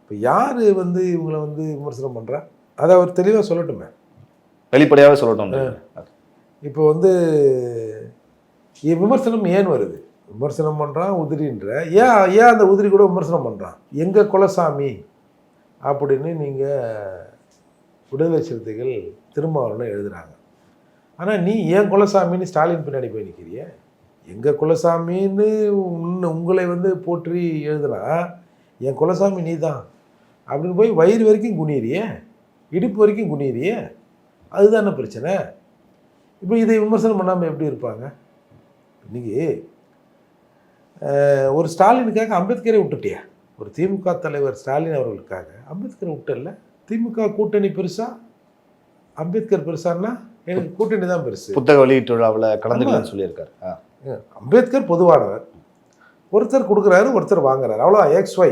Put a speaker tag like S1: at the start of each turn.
S1: இப்போ யார் வந்து இவங்களை வந்து விமர்சனம் பண்ணுறா? அதை அவர் தெளிவாக சொல்லட்டுமே,
S2: வெளிப்படையாகவே சொல்லட்டும்.
S1: இப்போ வந்து விமர்சனம் ஏன் வருது? விமர்சனம் பண்ணுறான் உதிரின்ற, ஏன் அந்த உதிரி கூட விமர்சனம் பண்ணுறான்? எங்கள் குலசாமி அப்படின்னு நீங்கள் விடுதலை சிறுத்தைகள் திருமாவளவன் எழுதுகிறாங்க. ஆனால் நீ ஏன் குலசாமின்னு ஸ்டாலின் பின்னாடி போய் நிற்கிறிய? எங்கள் குலசாமின்னு உங்களை வந்து போற்றி எழுதுனா என் குலசாமி நீ தான் அப்படின்னு போய் வயிறு வரைக்கும் குனிறிய, இடுப்பு வரைக்கும் குனிறிய. அதுதானே பிரச்சனை. இப்போ இதை விமர்சனம் பண்ணாமல் எப்படி இருப்பாங்க? இன்றைக்கி ஒரு ஸ்டாலினுக்காக அம்பேத்கரை விட்டுட்டியா? ஒரு திமுக தலைவர் ஸ்டாலின் அவர்களுக்காக அம்பேத்கரை விட்டல. திமுக கூட்டணி பெருசா, அம்பேத்கர் பெருசான்னா எனக்கு கூட்டணி தான் பெருசு.
S2: புத்தக வெளியீட்டு விழாவில் கலந்துக்கலாம்னு சொல்லியிருக்காரு.
S1: அம்பேத்கர் பொதுவானவர், ஒருத்தர் கொடுக்குறாரு ஒருத்தர் வாங்குறாரு, அவ்வளோதான். XY